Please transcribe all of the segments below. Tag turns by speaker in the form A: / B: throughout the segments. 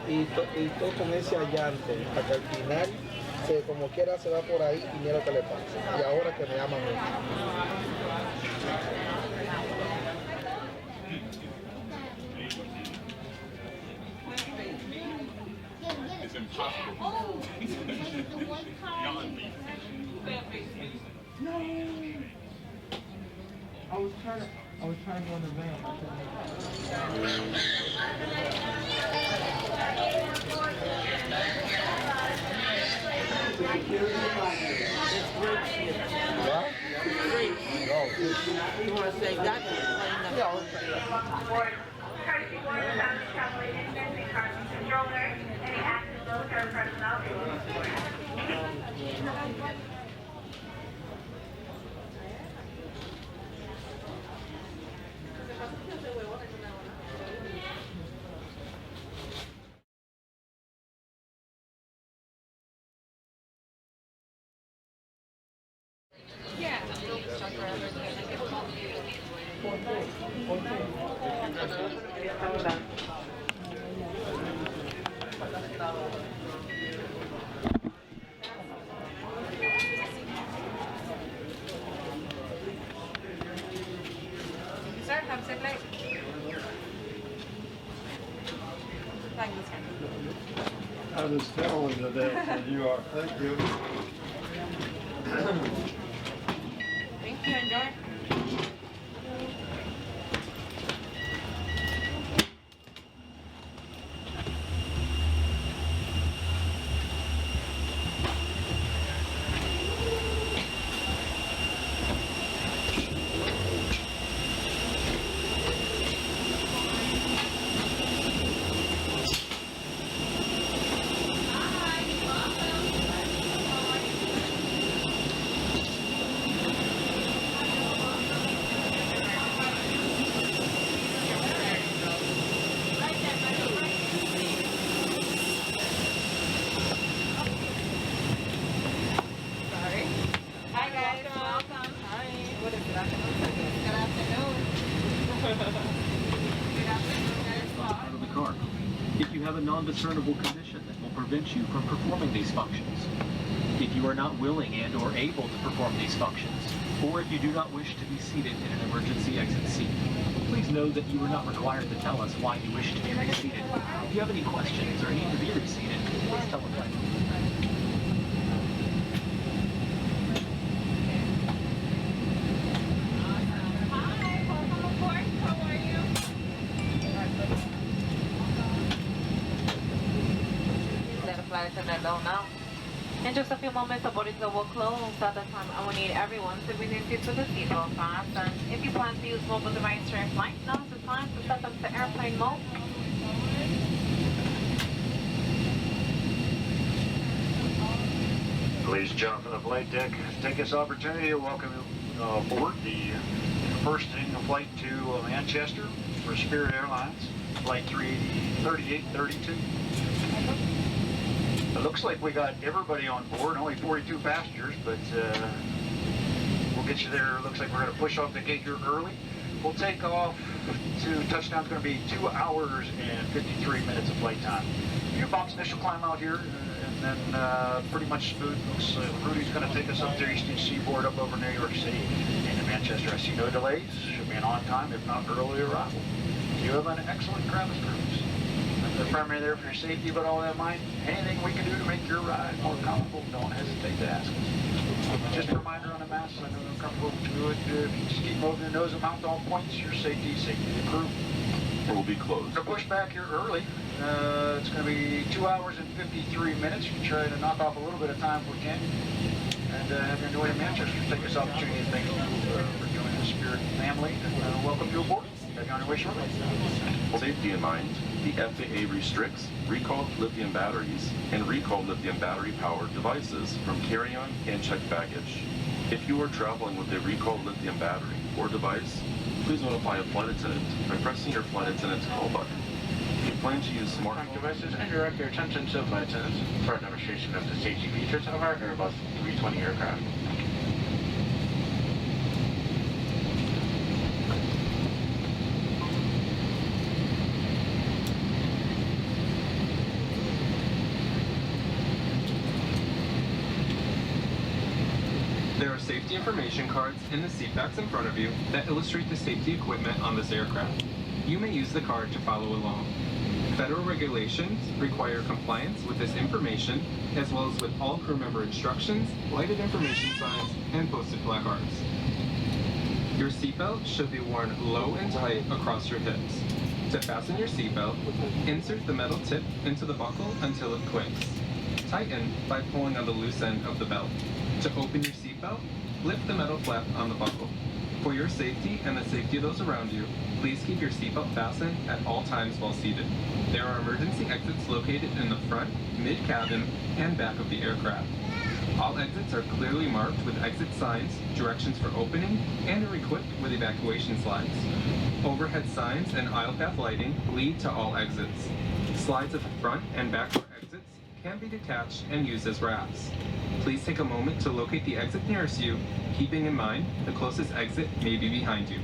A: Y todo con ese allante, hasta el final, como quiera se va por ahí y mira lo que le pasa. Y ahora que me aman mucho.
B: It's impossible. Beyond me.
A: No. I was trying to go in the van. What? You want to say that?
C: Sir, have a safe flight. Thank you, sir.
D: I was telling you that you are. Thank you.
C: Thank you, enjoy.
E: Of the car. If you have a non-discernible condition that will prevent you from performing these functions, if you are not willing and or able to perform these functions, or if you do not wish to be seated in an emergency exit seat, please know that you are not required to tell us why you wish to be reseated. If you have any questions or need to be reseated, please tell a friend.
C: In just a few moments, the boarding door will close. At that time, I will need everyone to be seated with the seatbelt fastened. If you plan to use mobile device during flight, now is the time to set up the airplane mode.
F: Ladies and gentlemen, the flight deck, take this opportunity to welcome you aboard the first flight to Manchester for Spirit Airlines, flight 3832. It looks like we got everybody on board, only 42 passengers, but we'll get you there. It looks like we're going to push off the gate here early. We'll take off to touchdown. It's going to be 2 hours and 53 minutes of flight time. Few bumps, initial climb out here, and then pretty much smooth. Rudy's going to take us up the eastern seaboard up over New York City into Manchester. I see no delays. Should be an on time, if not early arrival. You have an excellent ground cruise. The primary there for your safety, but all that in mind, anything we can do to make your ride more comfortable, don't hesitate to ask us. Just a reminder on the mask, I know they'll come We'll do it. If you just keep moving the nose and mount all points, your safety of the crew.
B: It will be closed.
F: We're going to push back here early. It's going to be 2 hours and 53 minutes. We'll try to knock off a little bit of time if we can. And have you enjoyed Manchester. Take this opportunity to thank you for joining the Spirit family. And welcome you aboard. Have you on your way shortly.
B: Safety in mind, the FAA restricts recalled lithium batteries and recalled lithium battery-powered devices from carry-on and checked baggage. If you are traveling with a recalled lithium battery or device, please notify a flight attendant by pressing your flight attendant's call button. If you plan to use smartphone
G: devices and direct your attention to flight attendants for a demonstration of the safety features of our Airbus 320 aircraft.
H: There are safety information cards in the seat backs in front of you that illustrate the safety equipment on this aircraft. You may use the card to follow along. Federal regulations require compliance with this information, as well as with all crew member instructions, lighted information signs, and posted placards. Your seatbelt should be worn low and tight across your hips. To fasten your seatbelt, insert the metal tip into the buckle until it clicks. Tighten by pulling on the loose end of the belt. To open your seatbelt, lift the metal flap on the buckle. For your safety and the safety of those around you, please keep your seatbelt fastened at all times while seated. There are emergency exits located in the front, mid-cabin, and back of the aircraft. All exits are clearly marked with exit signs, directions for opening, and are equipped with evacuation slides. Overhead signs and aisle path lighting lead to all exits. Slides at the front and back door exits can be detached and used as rafts. Please take a moment to locate the exit nearest you, keeping in mind the closest exit may be behind you.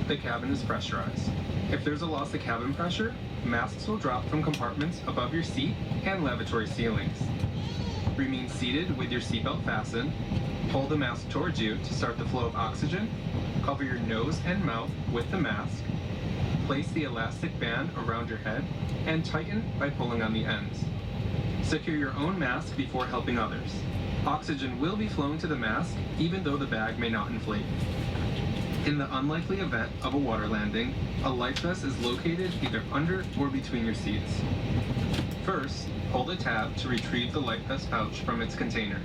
H: The cabin is pressurized. If there's a loss of cabin pressure, masks will drop from compartments above your seat and lavatory ceilings. Remain seated with your seatbelt fastened. Pull the mask towards you to start the flow of oxygen. Cover your nose and mouth with the mask. Place the elastic band around your head and tighten by pulling on the ends. Secure your own mask before helping others. Oxygen will be flowing to the mask even though the bag may not inflate. In the unlikely event of a water landing, a life vest is located either under or between your seats. First, pull the tab to retrieve the life vest pouch from its container.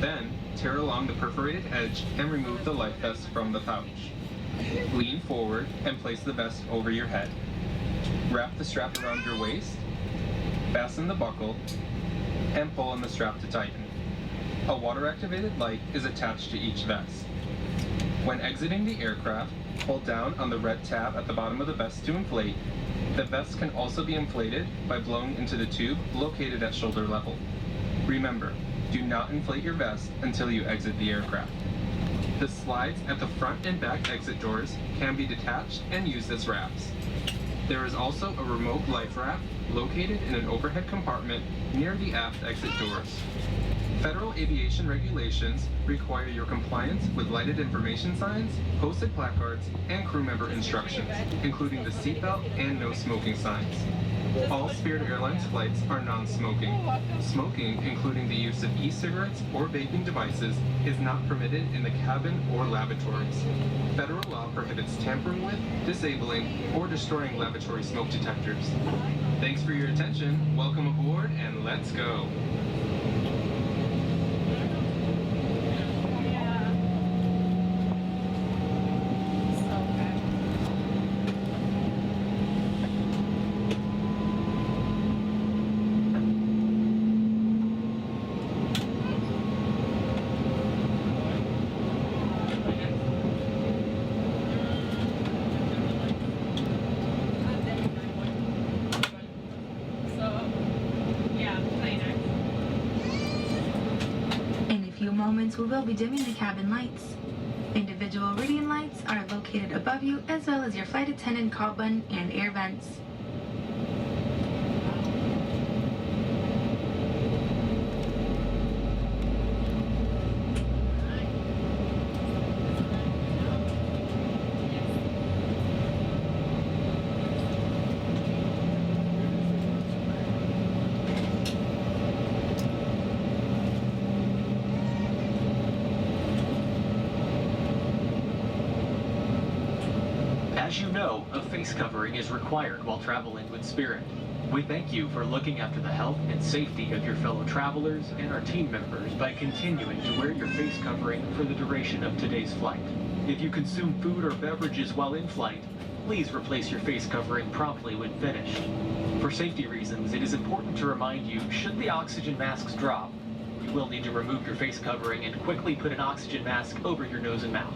H: Then, tear along the perforated edge and remove the life vest from the pouch. Lean forward and place the vest over your head. Wrap the strap around your waist, fasten the buckle, and pull on the strap to tighten. A water-activated light is attached to each vest. When exiting the aircraft, pull down on the red tab at the bottom of the vest to inflate. The vest can also be inflated by blowing into the tube located at shoulder level. Remember, do not inflate your vest until you exit the aircraft. The slides at the front and back exit doors can be detached and used as rafts. There is also a remote life raft located in an overhead compartment near the aft exit doors. Federal aviation regulations require your compliance with lighted information signs, posted placards, and crew member instructions, including the seatbelt and no smoking signs. All Spirit Airlines flights are non-smoking. Smoking, including the use of e-cigarettes or vaping devices, is not permitted in the cabin or lavatories. Federal law prohibits tampering with, disabling, or destroying lavatory smoke detectors. Thanks for your attention, welcome aboard, and let's go.
I: We will be dimming the cabin lights. Individual reading lights are located above you, as well as your flight attendant call button and air vents.
E: As you know, a face covering is required while traveling with Spirit. We thank you for looking after the health and safety of your fellow travelers and our team members by continuing to wear your face covering for the duration of today's flight. If you consume food or beverages while in flight, please replace your face covering promptly when finished. For safety reasons, it is important to remind you, should the oxygen masks drop, you will need to remove your face covering and quickly put an oxygen mask over your nose and mouth.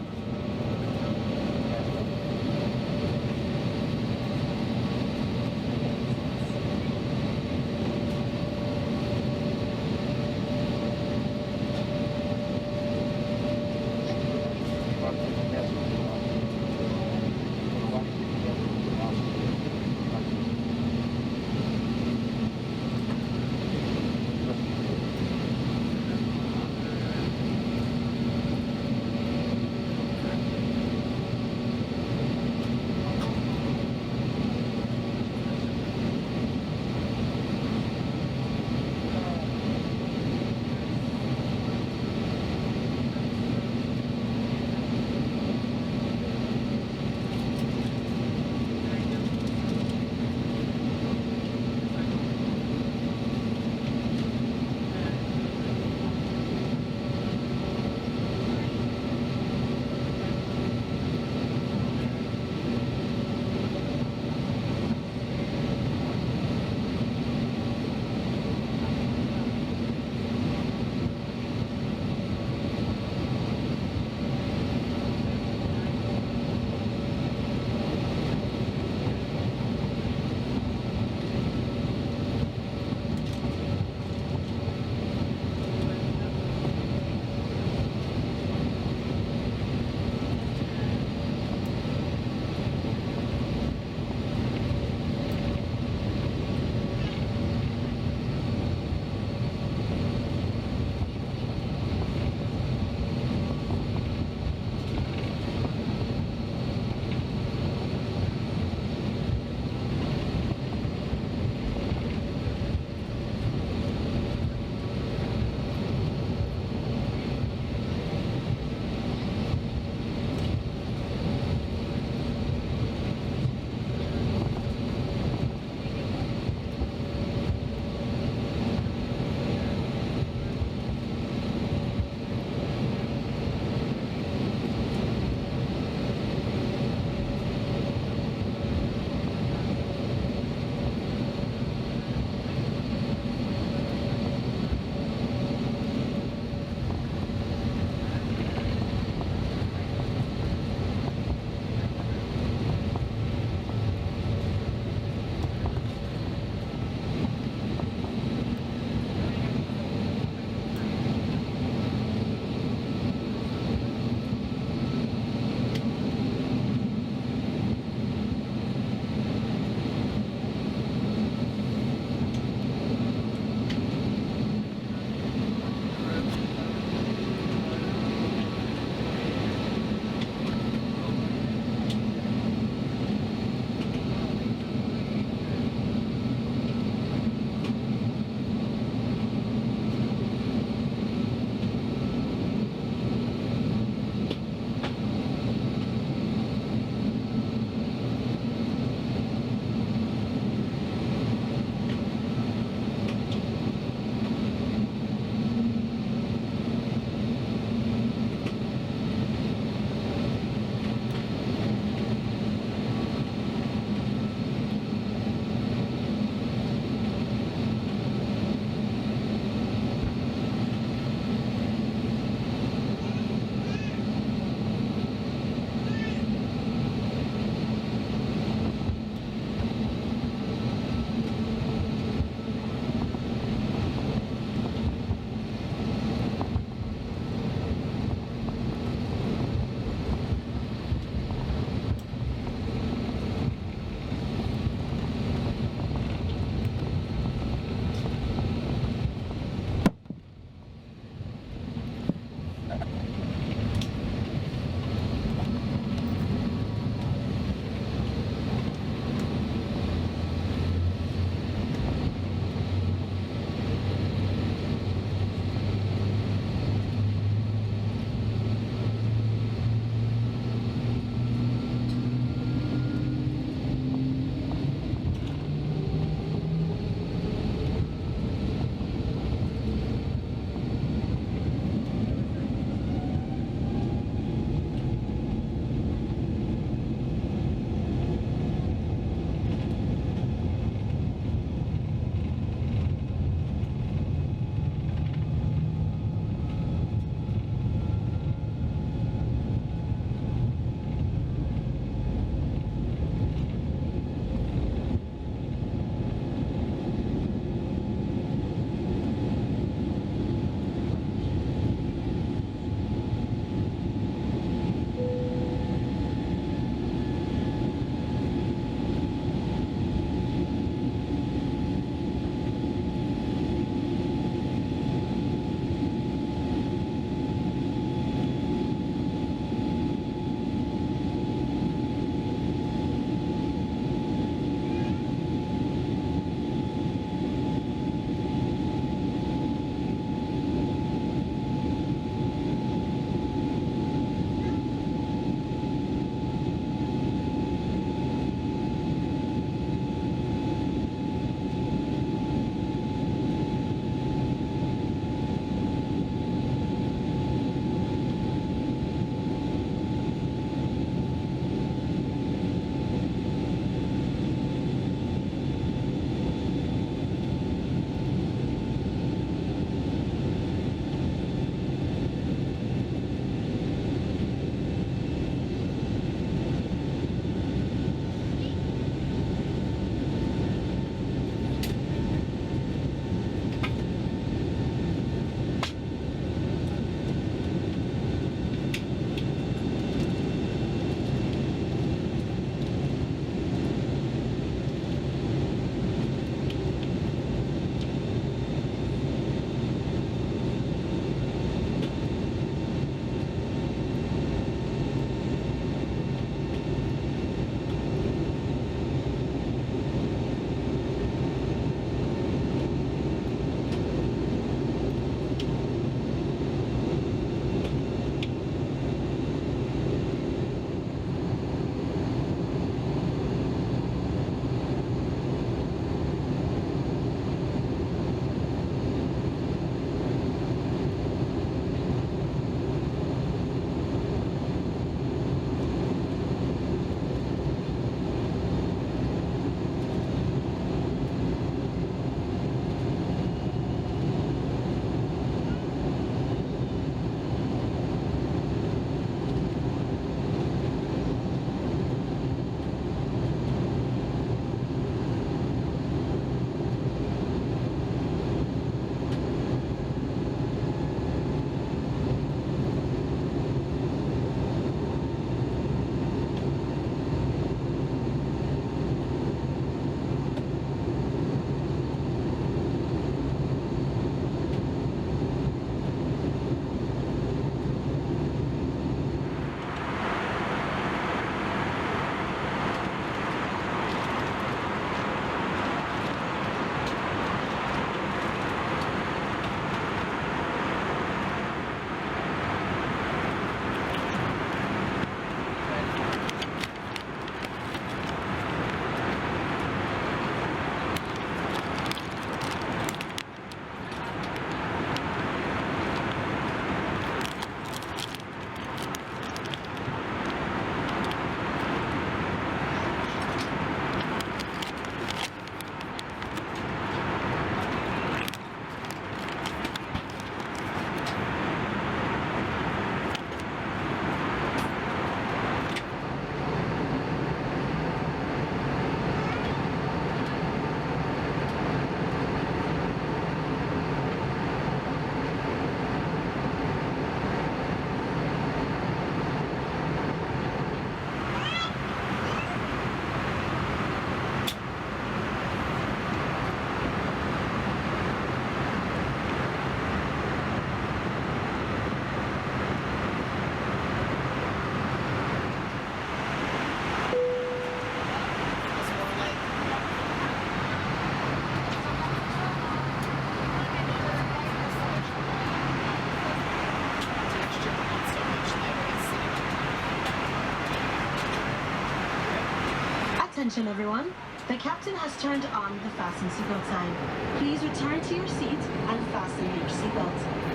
J: Attention everyone. The captain has turned on the fasten seatbelt sign. Please return to your seat and fasten your seatbelt.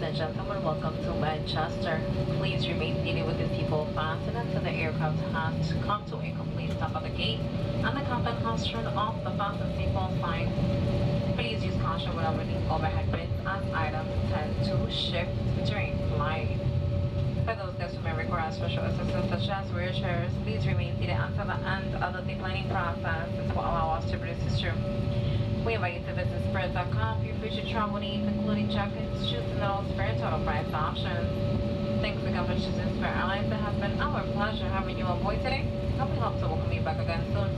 C: and gentlemen, welcome to Manchester. Please remain seated with the seatbelt fastened until the aircraft has come to a complete stop at the gate and the captain has turned off the fasten seatbelt sign. Please use caution when opening overhead bins as items tend to shift during flight. For those guests who may require special assistance such as wheelchairs, please remain seated until the end of the deplaning process. This will allow us to produce this room. We invite you to visit Spirit.com for your future travel needs, including check-ins, choose the middle Spirit total price options. Thanks again for choosing Spirit Airlines. It has been our pleasure having you on board today, and we hope to welcome you back again soon.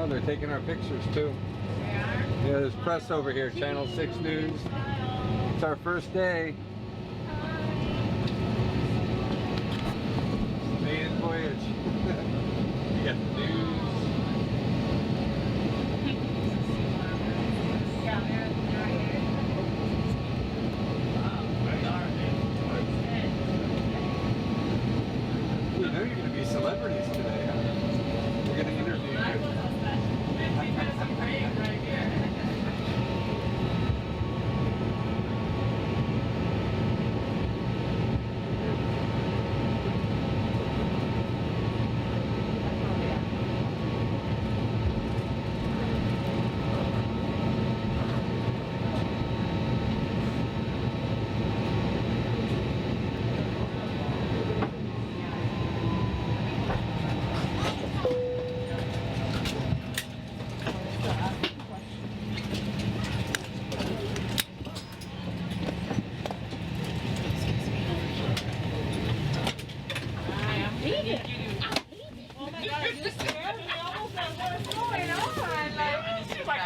D: They're taking our pictures too. Yeah, there's press over here, Channel 6 News. It's our first day. Maiden voyage. You got the news. You know you're going to be celebrities today, huh? We're going to interview you.
K: Oh my God, you scared me. I almost like, what's going on? Like,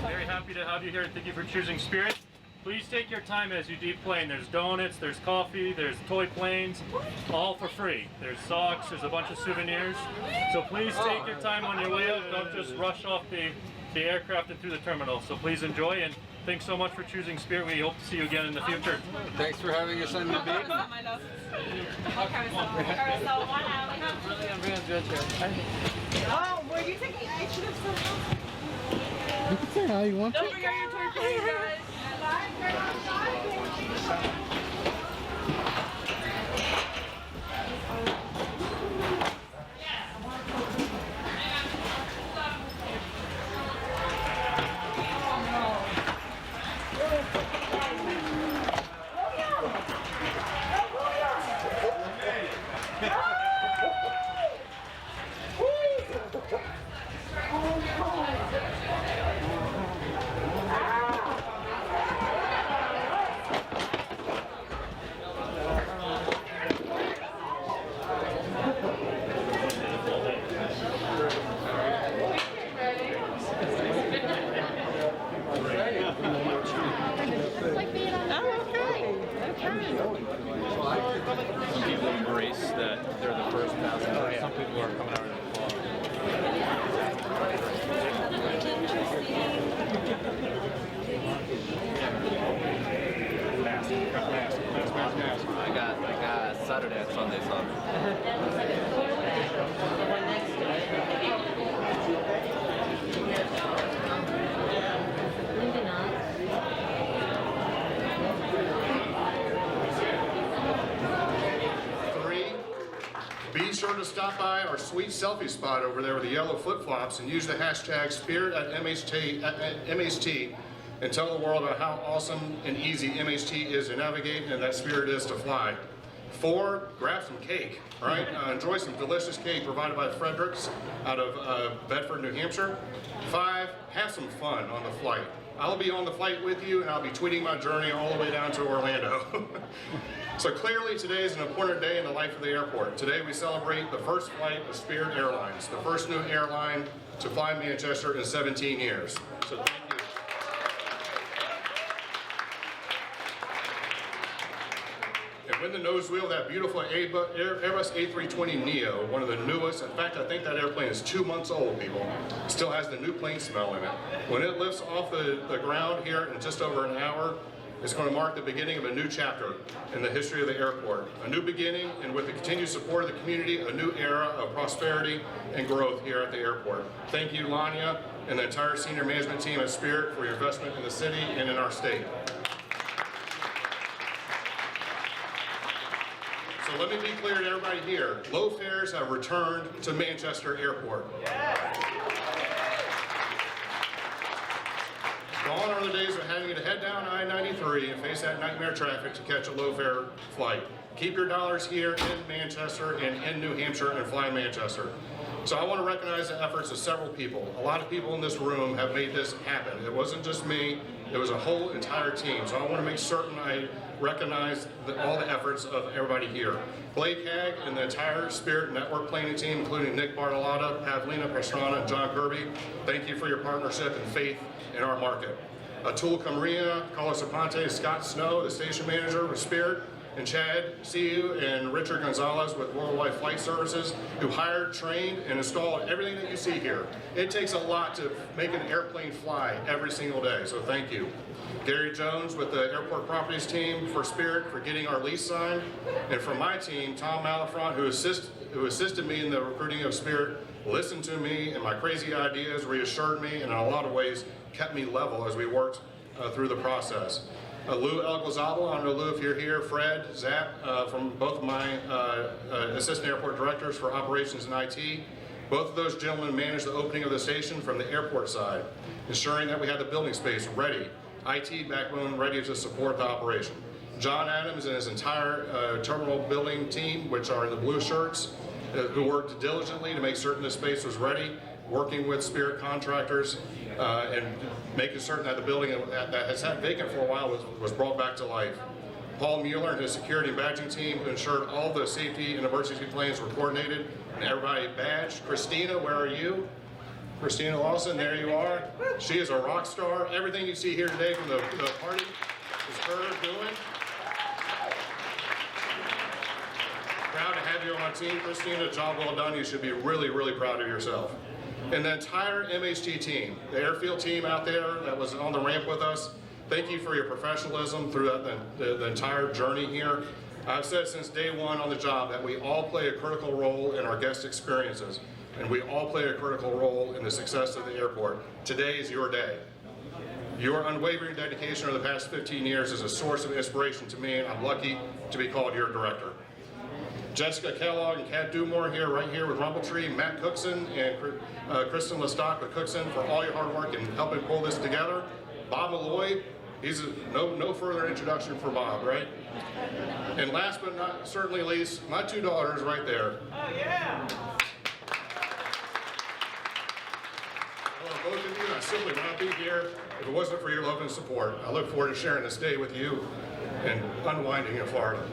L: Very happy to have you here and thank you for choosing Spirit. Please take your time as you deplane. There's donuts, there's coffee, there's toy planes, all for free. There's socks, there's a bunch of souvenirs. So please take your time on your way out. Don't just rush off the aircraft and through the terminal. So please enjoy, and thanks so much for choosing Spirit. We hope to see you again in the future.
D: Thanks for having us on the beat.
K: Okay, so 1 hour.
A: I'm real good here.
K: Oh, were you taking? I should have said.
A: You can say how you want
K: Don't forget your toy plane, guys.
L: Some people embrace that they're the first passenger. Some people are coming out of the fog.
M: I got Saturday and Sunday off.
N: Be sure to stop by our sweet selfie spot over there with the yellow flip-flops and use the hashtag Spirit at MHT and tell the world about how awesome and easy MHT is to navigate and that Spirit is to fly. 4, grab some cake, right? Enjoy some delicious cake provided by Fredericks out of Bedford, New Hampshire. 5, have some fun on the flight. I'll be on the flight with you and I'll be tweeting my journey all the way down to Orlando. So clearly today is an important day in the life of the airport. Today we celebrate the first flight of Spirit Airlines, the first new airline to fly Manchester in 17 years. So thank you. And when the nose wheel, that beautiful Airbus A320neo, one of the newest, in fact I think that airplane is 2 months old, people, still has the new plane smell in it. When it lifts off the ground here in just over an hour, it's going to mark the beginning of a new chapter in the history of the airport. A new beginning, and with the continued support of the community, a new era of prosperity and growth here at the airport. Thank you, Lanya, and the entire senior management team at Spirit for your investment in the city and in our state. So let me be clear to everybody here. Low fares have returned to Manchester Airport. Gone are the days of having to head down I-93 and face that nightmare traffic to catch a low-fare flight. Keep your dollars here in Manchester and in New Hampshire and fly Manchester. So I want to recognize the efforts of several people. A lot of people in this room have made this happen. It wasn't just me, it was a whole entire team. So I want to make certain I recognize all the efforts of everybody here. Blake Hagg and the entire Spirit Network planning team, including Nick Bartolotta, Pavlina Pastrana, and John Kirby, thank you for your partnership and faith in our market. Atul Kamria, Carlos Aponte, Scott Snow, the station manager with Spirit, and Chad Siu and Richard Gonzalez with Worldwide Flight Services, who hired, trained, and installed everything that you see here. It takes a lot to make an airplane fly every single day, so thank you. Gary Jones with the Airport Properties team for Spirit for getting our lease signed, and from my team, Tom Malafront, who assisted me in the recruiting of Spirit, listened to me and my crazy ideas, reassured me, and in a lot of ways kept me level as we worked through the process. Lou Elgazabal, I don't know Lou if you're here, Fred, Zap, from both of my assistant airport directors for operations and IT. Both of those gentlemen managed the opening of the station from the airport side, ensuring that we had the building space ready, IT backbone ready to support the operation. John Adams and his entire terminal building team, which are in the blue shirts, who worked diligently to make certain the space was ready, working with Spirit contractors and making certain that the building that has had vacant for a while was brought back to life. Paul Mueller and his security and badging team who ensured all the safety and emergency planes were coordinated and everybody badged. Christina, where are you? Christina Lawson, there you are. She is a rock star. Everything you see here today from the party is her doing. Proud to have you on my team, Christina. Job well done. You should be really, really proud of yourself. And the entire MHT team, the airfield team out there that was on the ramp with us, thank you for your professionalism throughout the entire journey here. I've said since day one on the job that we all play a critical role in our guest experiences, and we all play a critical role in the success of the airport. Today is your day. Your unwavering dedication over the past 15 years is a source of inspiration to me, and I'm lucky to be called your director. Jessica Kellogg and Kat Dumore here, right here with Rumbletree, Matt Cookson and Kristen Lestock with Cookson for all your hard work in helping pull this together. Bob Malloy, he's no further introduction for Bob, right? And last but not certainly least, my two daughters right there.
K: Oh yeah!
N: I love both of you. I simply would not be here if it wasn't for your love and support. I look forward to sharing this day with you and unwinding in Florida.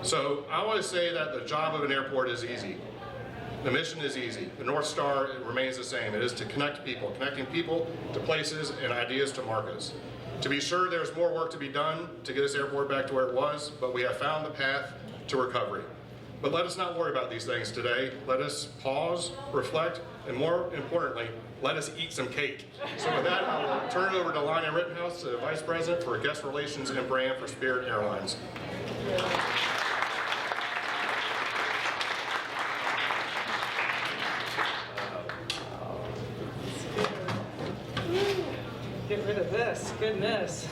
N: So I always say that the job of an airport is easy. The mission is easy. The North Star remains the same. It is to connect people, connecting people to places and ideas to markets. To be sure, there's more work to be done to get this airport back to where it was, but we have found the path to recovery. But let us not worry about these things today. Let us pause, reflect, and more importantly, let us eat some cake. So with that, I will turn it over to Lanya Rittenhouse, the Vice President for Guest Relations and Brand for Spirit Airlines.
K: Get rid of this, goodness.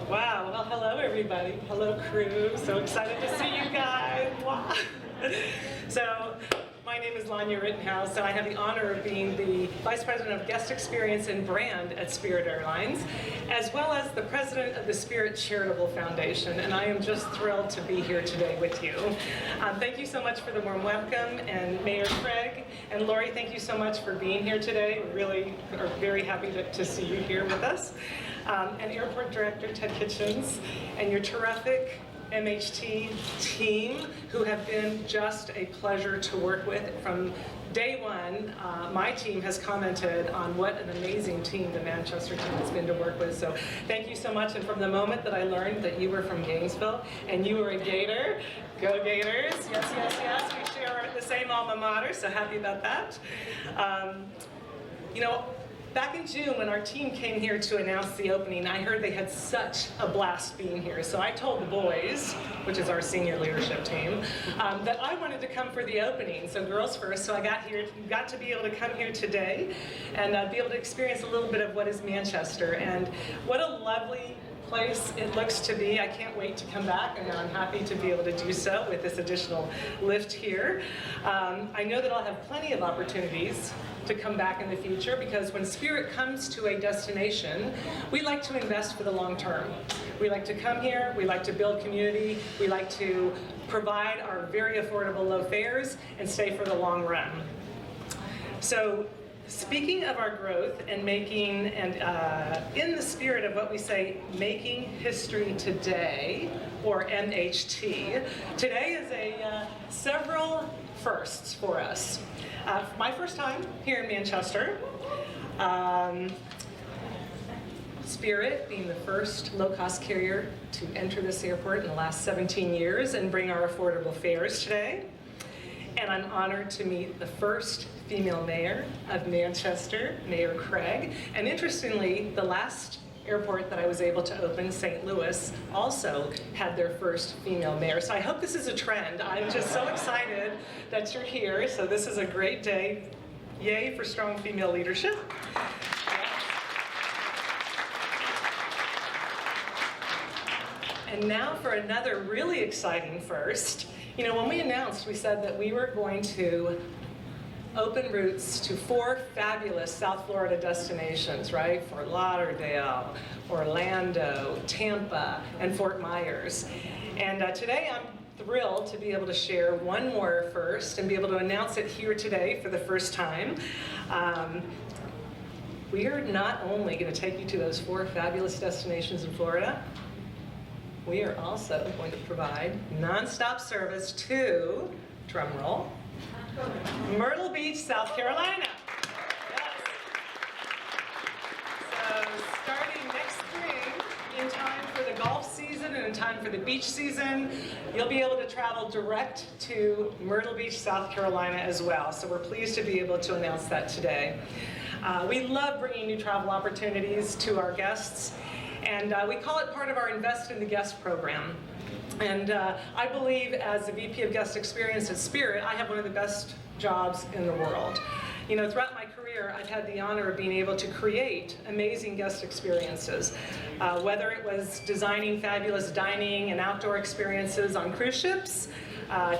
K: Wow, well hello everybody. Hello crew, so excited to see you guys. Wow. So, my name is Lanya Rittenhouse, and I have the honor of being the Vice President of Guest Experience and Brand at Spirit Airlines, as well as the President of the Spirit Charitable Foundation, and I am just thrilled to be here today with you. Thank you so much for the warm welcome, and Mayor Craig and Lori, thank you so much for being here today. We really are very happy to see you here with us. And Airport Director Ted Kitchens, and your terrific MHT team, who have been just a pleasure to work with from day one. My team has commented on what an amazing team the Manchester team has been to work with. So thank you so much. And from the moment that I learned that you were from Gainesville and you were a Gator, go Gators! Yes, yes, yes. We share the same alma mater. So happy about that. You know, back in June, when our team came here to announce the opening, I heard they had such a blast being here. So I told the boys, which is our senior leadership team, that I wanted to come for the opening. So girls first. So I got to be able to come here today and be able to experience a little bit of what is Manchester. And what a lovely place it looks to be. I can't wait to come back, and I'm happy to be able to do so with this additional lift here. I know that I'll have plenty of opportunities to come back in the future, because when Spirit comes to a destination, we like to invest for the long term. We like to come here, we like to build community, we like to provide our very affordable low fares and stay for the long run. So, speaking of our growth and making, and in the spirit of what we say, making history today, or MHT, today is a several firsts for us. My first time here in Manchester. Spirit being the first low-cost carrier to enter this airport in the last 17 years and bring our affordable fares today. And I'm honored to meet the first female mayor of Manchester, Mayor Craig. And interestingly, the last airport that I was able to open, St. Louis, also had their first female mayor. So I hope this is a trend. I'm just so excited that you're here. So this is a great day. Yay for strong female leadership. And now for another really exciting first. You know, when we announced, we said that we were going to open routes to 4 fabulous South Florida destinations, right? Fort Lauderdale, Orlando, Tampa, and Fort Myers. And today I'm thrilled to be able to share one more first and be able to announce it here today for the first time. We are not only going to take you to those 4 fabulous destinations in Florida, we are also going to provide nonstop service to, drum roll, Myrtle Beach, South Carolina. So starting next spring, in time for the golf season and in time for the beach season, you'll be able to travel direct to Myrtle Beach, South Carolina as well. So we're pleased to be able to announce that today. We love bringing new travel opportunities to our guests, and we call it part of our Invest in the Guest program. And I believe as the VP of Guest Experience at Spirit, I have one of the best jobs in the world. You know, throughout my career, I've had the honor of being able to create amazing guest experiences, whether it was designing fabulous dining and outdoor experiences on cruise ships,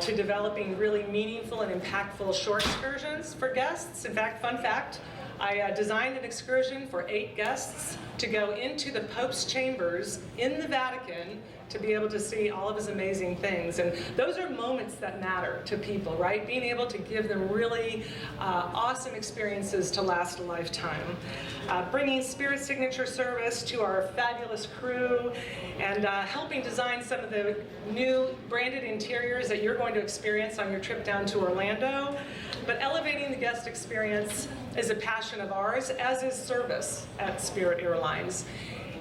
K: to developing really meaningful and impactful shore excursions for guests. In fact, fun fact, I designed an excursion for 8 guests to go into the Pope's chambers in the Vatican to be able to see all of his amazing things. And those are moments that matter to people, right? Being able to give them really awesome experiences to last a lifetime. Bringing Spirit signature service to our fabulous crew and helping design some of the new branded interiors that you're going to experience on your trip down to Orlando. But elevating the guest experience is a passion of ours, as is service at Spirit Airlines.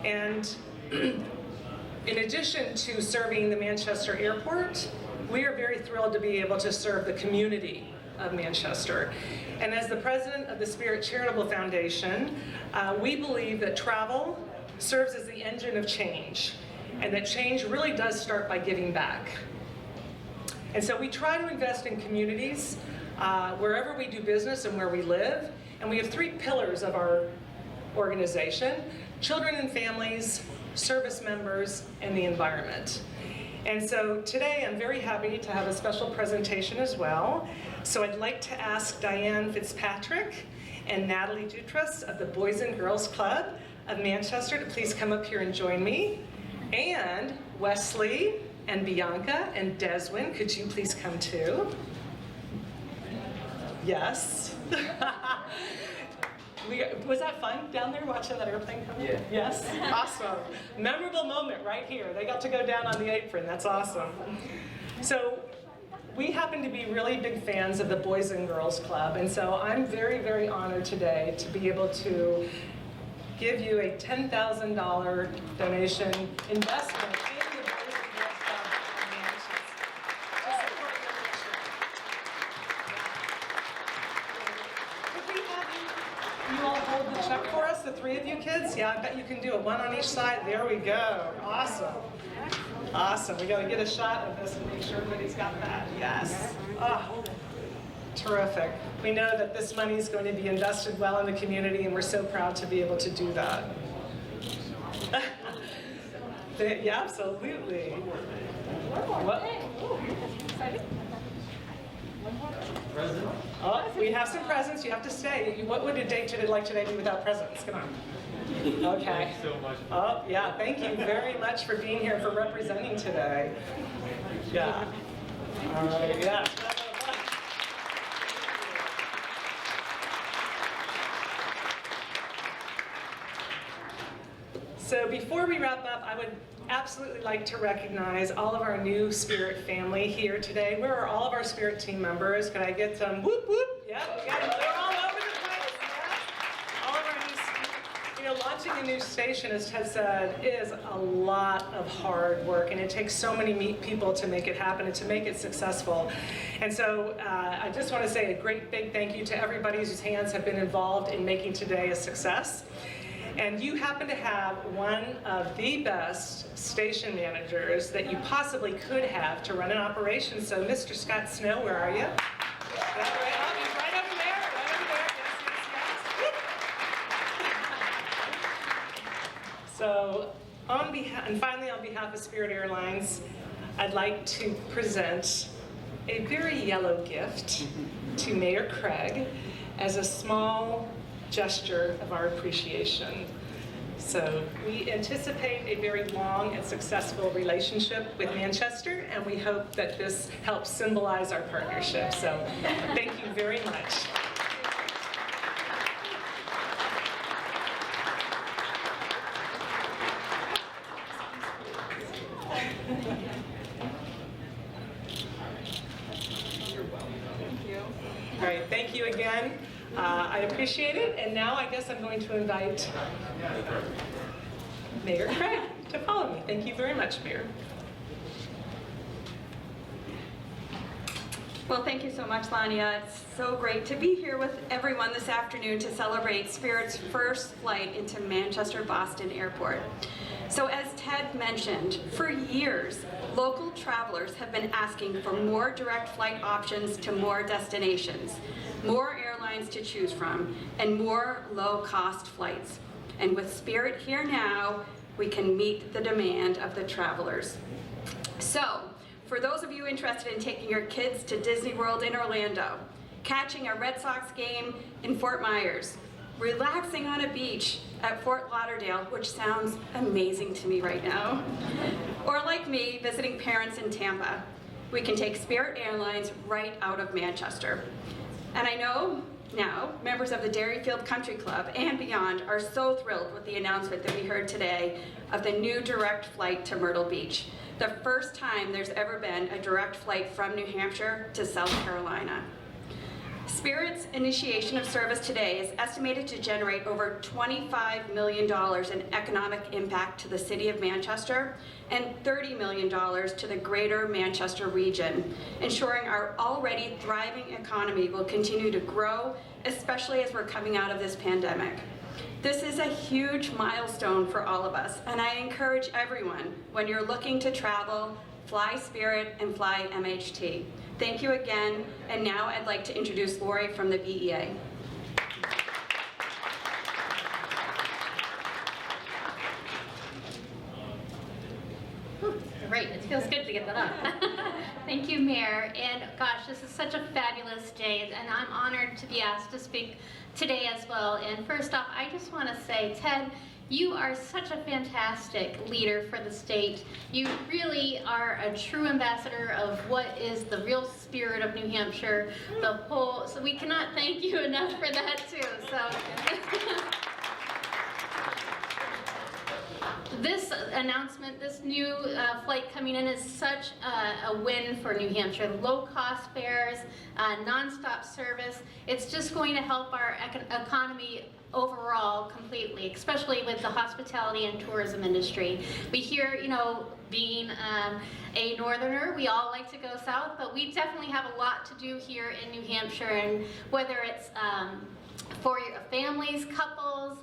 K: And in addition to serving the Manchester Airport, we are very thrilled to be able to serve the community of Manchester. And as the president of the Spirit Charitable Foundation, we believe that travel serves as the engine of change, and that change really does start by giving back. And so we try to invest in communities wherever we do business and where we live. And we have 3 pillars of our organization: children and families, service members, and the environment. And so today I'm very happy to have a special presentation as well. So I'd like to ask Diane Fitzpatrick and Natalie Dutras of the Boys and Girls Club of Manchester to please come up here and join me. And Wesley and Bianca and Deswin, could you please come too? Yes. Was that fun down there watching that airplane come in? Yeah. Yes? Awesome. Memorable moment right here. They got to go down on the apron. That's awesome. So we happen to be really big fans of the Boys and Girls Club, and so I'm very, very honored today to be able to give you a $10,000 donation investment in the Boys and Girls Club of Manchester to support your mission. Could we have you all hold the check for us, the 3 of you kids? Yeah, I bet you can do it. 1 on each side. There we go. Awesome. Awesome. We got to get a shot of this and make sure everybody's got that. Yes. Oh, terrific. We know that this money is going to be invested well in the community, and we're so proud to be able to do that. Yeah, absolutely. What? Oh, we have some presents. You have to stay. What would a day like today be without presents? Come on. Okay.
L: Thanks so much.
K: Oh, yeah. Thank you very much for being here, for representing today. Yeah. All right. Yeah. So before we wrap up, I would absolutely like to recognize all of our new Spirit family here today. Where are all of our Spirit team members? Can I get some whoop whoop? Yeah, we got them. They're all over the place. Yeah. All of our new, you know, launching a new station, as Ted said, is a lot of hard work, and it takes so many people to make it happen and to make it successful. And so I just want to say a great big thank you to everybody whose hands have been involved in making today a success. And you happen to have one of the best station managers that you possibly could have to run an operation. So Mr. Scott Snow, where are you? Right, oh, he's right over there, right over there. Yes, yes, yes. So on behalf, and finally on behalf of Spirit Airlines, I'd like to present a very yellow gift to Mayor Craig as a small gesture of our appreciation. So we anticipate a very long and successful relationship with Manchester, and we hope that this helps symbolize our partnership. So thank you very much. All right, thank you again. I appreciate it, and now I guess I'm going to invite Mayor Craig to follow me. Thank you very much, Mayor.
O: Well, thank you so much, Lania. It's so great to be here with everyone this afternoon to celebrate Spirit's first flight into Manchester Boston Airport. So as Ted mentioned, for years, local travelers have been asking for more direct flight options to more destinations, more airlines to choose from, and more low-cost flights. And with Spirit here now, we can meet the demand of the travelers. So, for those of you interested in taking your kids to Disney World in Orlando, catching a Red Sox game in Fort Myers, relaxing on a beach at Fort Lauderdale, which sounds amazing to me right now, or like me, visiting parents in Tampa, we can take Spirit Airlines right out of Manchester. And I know now members of the Dairyfield Country Club and beyond are so thrilled with the announcement that we heard today of the new direct flight to Myrtle Beach, the first time there's ever been a direct flight from New Hampshire to South Carolina. Spirit's initiation of service today is estimated to generate over $25 million in economic impact to the city of Manchester and $30 million to the greater Manchester region, ensuring our already thriving economy will continue to grow, especially as we're coming out of this pandemic. This is a huge milestone for all of us, and I encourage everyone, when you're looking to travel, fly Spirit and fly MHT. Thank you again, and now I'd like to introduce Lori from the BEA.
P: Great, it feels good to get that up. Thank you, Mayor, and gosh, this is such a fabulous day, and I'm honored to be asked to speak today as well. And first off, I just want to say, Ted, you are such a fantastic leader for the state. You really are a true ambassador of what is the real spirit of New Hampshire. So we cannot thank you enough for that too. So. This announcement, this new flight coming in is such a win for New Hampshire. Low-cost fares, non-stop service. It's just going to help our economy overall completely, especially with the hospitality and tourism industry. We hear, you know, being a northerner, we all like to go south, but we definitely have a lot to do here in New Hampshire, and whether it's for your families, couples,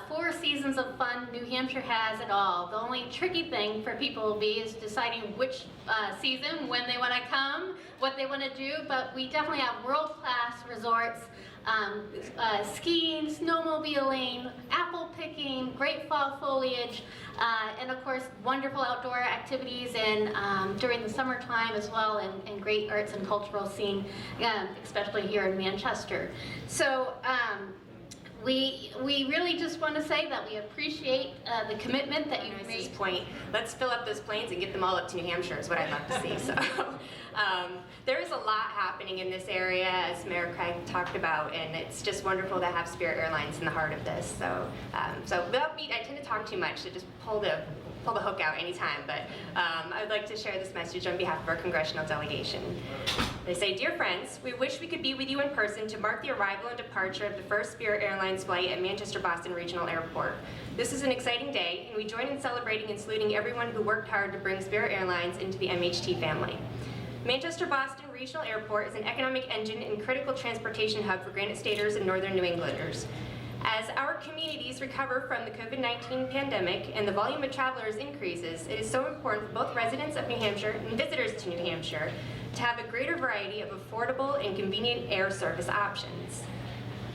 P: 4 seasons of fun, New Hampshire has it all. The only tricky thing for people will be is deciding which season, when they want to come, what they want to do, but we definitely have world-class resorts, skiing, snowmobiling, apple picking, great fall foliage, and of course wonderful outdoor activities and during the summertime as well, and great arts and cultural scene, especially here in Manchester. So we really just want to say that we appreciate the commitment that you've made.
Q: Point. Let's fill up those planes and get them all up to New Hampshire is what I'd love to see. So there is a lot happening in this area, as Mayor Craig talked about, and it's just wonderful to have Spirit Airlines in the heart of this. So, without me, I tend to talk too much, so just pull the hook out anytime, but I would like to share this message on behalf of our congressional delegation. They say, "Dear friends, we wish we could be with you in person to mark the arrival and departure of the first Spirit Airlines flight at Manchester Boston Regional Airport. This is an exciting day, and we join in celebrating and saluting everyone who worked hard to bring Spirit Airlines into the MHT family. Manchester Boston Regional Airport is an economic engine and critical transportation hub for Granite Staters and Northern New Englanders. As our communities recover from the COVID-19 pandemic and the volume of travelers increases, it is so important for both residents of New Hampshire and visitors to New Hampshire to have a greater variety of affordable and convenient air service options.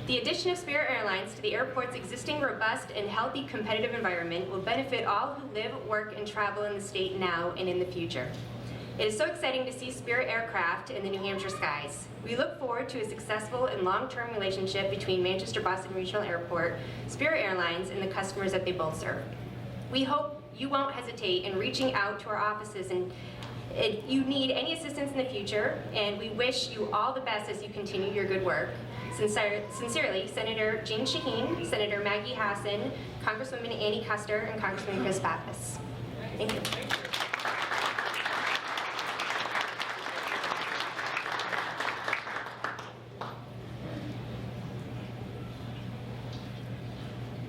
Q: The addition of Spirit Airlines to the airport's existing robust and healthy competitive environment will benefit all who live, work, and travel in the state now and in the future. It is so exciting to see Spirit aircraft in the New Hampshire skies. We look forward to a successful and long-term relationship between Manchester-Boston Regional Airport, Spirit Airlines, and the customers that they both serve. We hope you won't hesitate in reaching out to our offices and if you need any assistance in the future, and we wish you all the best as you continue your good work. Sincerely, Senator Jean Shaheen, Senator Maggie Hassan, Congresswoman Annie Custer, and Congressman Chris Pappas. Thank you.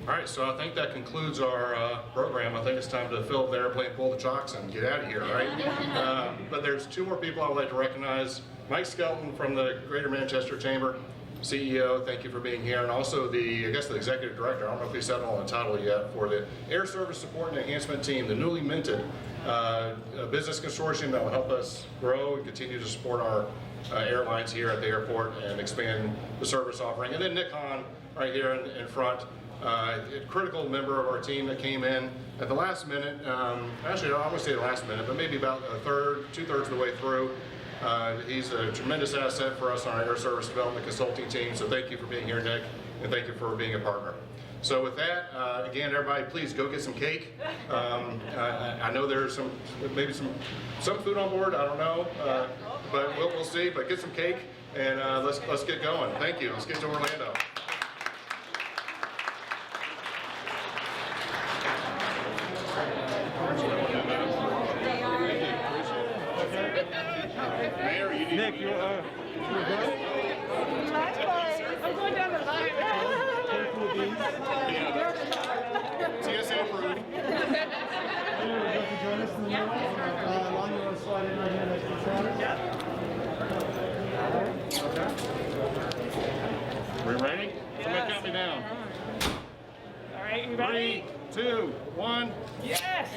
N: All right, so I think that concludes our program. I think it's time to fill up the airplane, pull the chocks, and get out of here, right? But there's two more people I would like to recognize. Mike Skelton from the Greater Manchester Chamber, CEO, thank you for being here, and also the executive director, I don't know if he said it on the title yet, for the Air Service Support and Enhancement Team, the newly minted business consortium that will help us grow and continue to support our airlines here at the airport and expand the service offering. And then Nick Hahn, right here in front, a critical member of our team that came in at the last minute. Actually, I won't say the last minute, but maybe about two-thirds of the way through. He's a tremendous asset for us on our Air Service Development Consulting team, so thank you for being here, Nick, and thank you for being a partner. So with that, again, everybody, please go get some cake. I know there's maybe some food on board, I don't know, but we'll see, but get some cake, and let's get going. Thank you. Let's get to Orlando.
R: Nick, you're good?
K: I'm going down the line.
N: TSA approved.
A: Join us in the middle. Along the road, slide in right here next to each other.
N: Okay. We ready? Somebody count me down.
K: All right, you ready?
N: 3, 2, 1.
K: Yes!